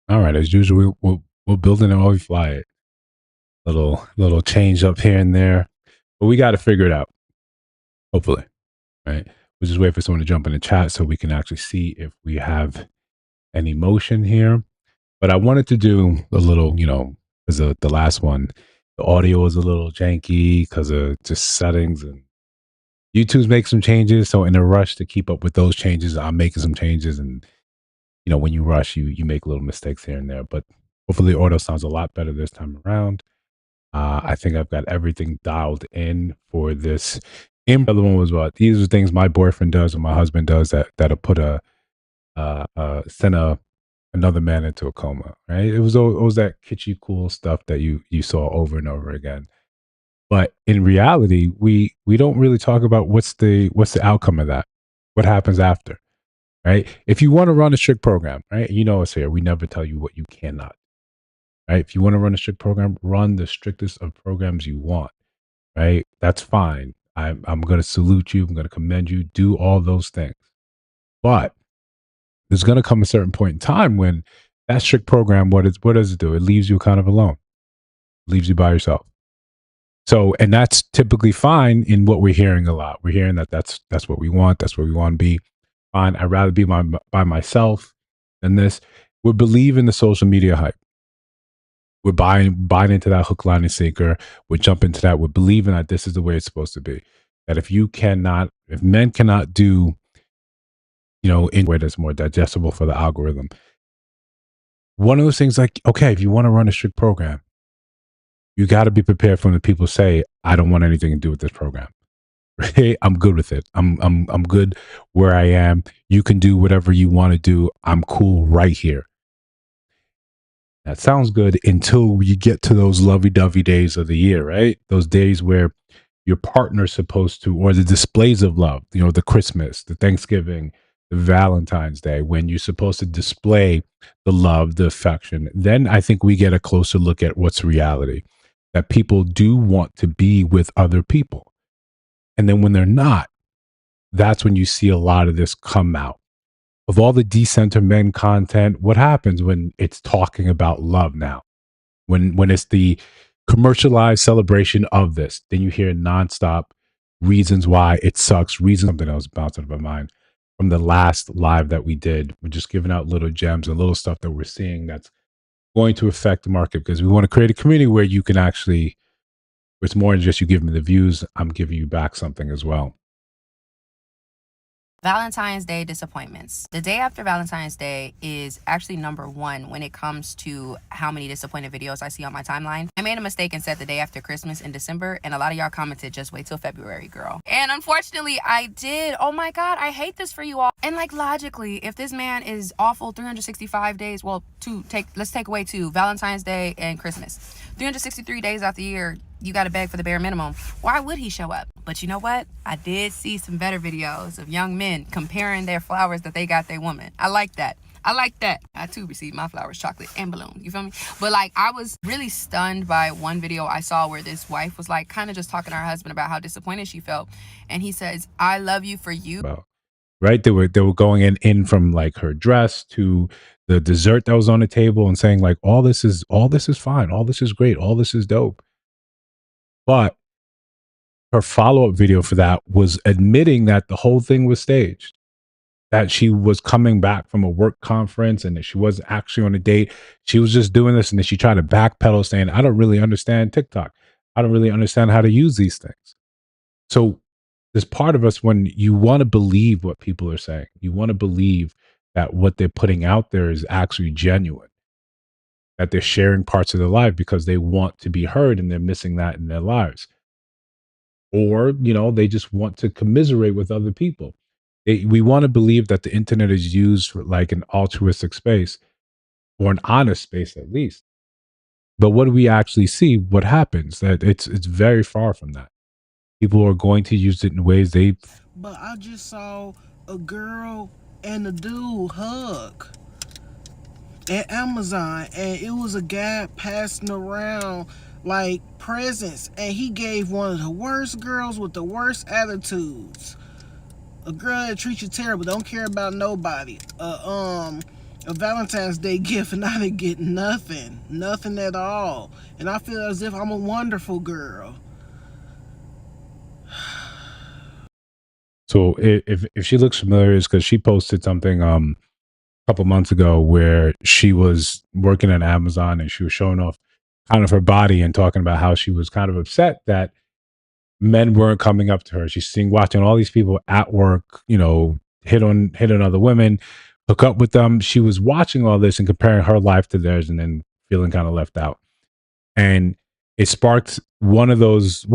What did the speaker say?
All right, as usual, we'll build it while we fly it. Little change up here and there, but we got to figure it out. Hopefully, right? We'll just wait for someone to jump in the chat so we can actually see if we have any motion here. But I wanted to do a little, because the last one, the audio was a little janky because of just settings, and YouTube's make some changes. So in a rush to keep up with those changes, I'm making some changes, and when you rush, you make little mistakes here and there. But hopefully, the audio sounds a lot better this time around. I think I've got everything dialed in for this. And the other one was what these are things my boyfriend does or my husband does that'll put send another man into a coma. Right? It was that kitschy cool stuff that you saw over and over again. But in reality, we don't really talk about what's the outcome of that. What happens after? Right? If you want to run a strict program, right? You know us here. We never tell you what you cannot. Right? If you want to run a strict program, run the strictest of programs you want. Right? That's fine. I'm going to salute you. I'm going to commend you. Do all those things. But there's going to come a certain point in time when that strict program, what does it do? It leaves you kind of alone. It leaves you by yourself. So, and that's typically fine in what we're hearing a lot. We're hearing that's what we want. That's what we want to be. Fine. I'd rather be by myself than this. We believe in the social media hype. We're buying into that hook, line, and sinker. We're jumping into that. We're believing that this is the way it's supposed to be. That if men cannot do, in a way that's more digestible for the algorithm. One of those things like, okay, if you want to run a strict program, you got to be prepared for when the people say, I don't want anything to do with this program. Right? I'm good with it. I'm good where I am. You can do whatever you want to do. I'm cool right here. That sounds good until you get to those lovey-dovey days of the year, right? Those days where your partner's supposed to, or the displays of love, the Christmas, the Thanksgiving, the Valentine's Day, when you're supposed to display the love, the affection. Then I think we get a closer look at what's reality, that people do want to be with other people. And then when they're not, that's when you see a lot of this come out. Of all the decenter men content, what happens when it's talking about love now? When it's the commercialized celebration of this, then you hear nonstop reasons why it sucks, reasons something else bouncing up my mind from the last live that we did. We're just giving out little gems and little stuff that we're seeing that's going to affect the market because we want to create a community where you can actually, it's more than just you give me the views, I'm giving you back something as well. Valentine's Day disappointments. The day after Valentine's Day is actually number one when it comes to how many disappointed videos I see on my timeline. I made a mistake and said the day after Christmas in December, and a lot of y'all commented, just wait till February, girl. And unfortunately, I did. Oh my God, I hate this for you all. And like logically, if this man is awful 365 days, well, let's take away two, Valentine's Day and Christmas. 363 days out the year, you got to beg for the bare minimum. Why would he show up? But you know what? I did see some better videos of young men comparing their flowers that they got their woman. I like that. I too received my flowers, chocolate, and balloon. You feel me? But like, I was really stunned by one video I saw where this wife was like kind of just talking to her husband about how disappointed she felt. And he says, I love you for you. Right? They were going in from like her dress to the dessert that was on the table and saying like all this is fine, all this is great, all this is dope. But her follow-up video for that was admitting that the whole thing was staged. That she was coming back from a work conference and that she wasn't actually on a date. She was just doing this, and then she tried to backpedal saying, I don't really understand TikTok. I don't really understand how to use these things. So there's part of us when you want to believe what people are saying. You want to believe that what they're putting out there is actually genuine, that they're sharing parts of their life because they want to be heard and they're missing that in their lives. Or, they just want to commiserate with other people. We want to believe that the internet is used for like an altruistic space or an honest space at least. But what do we actually see? What happens? That it's very far from that. People are going to use it in ways But I just saw a girl and a dude hug at Amazon, and it was a guy passing around like presents, and he gave one of the worst girls with the worst attitudes. A girl that treats you terrible, don't care about nobody. A a Valentine's Day gift and I didn't get nothing at all. And I feel as if I'm a wonderful girl. So if she looks familiar, it's because she posted something a couple months ago where she was working at Amazon and she was showing off kind of her body and talking about how she was kind of upset that men weren't coming up to her. She's seeing watching all these people at work, you know, hit on other women, hook up with them. She was watching all this and comparing her life to theirs and then feeling kind of left out. And it sparked one of those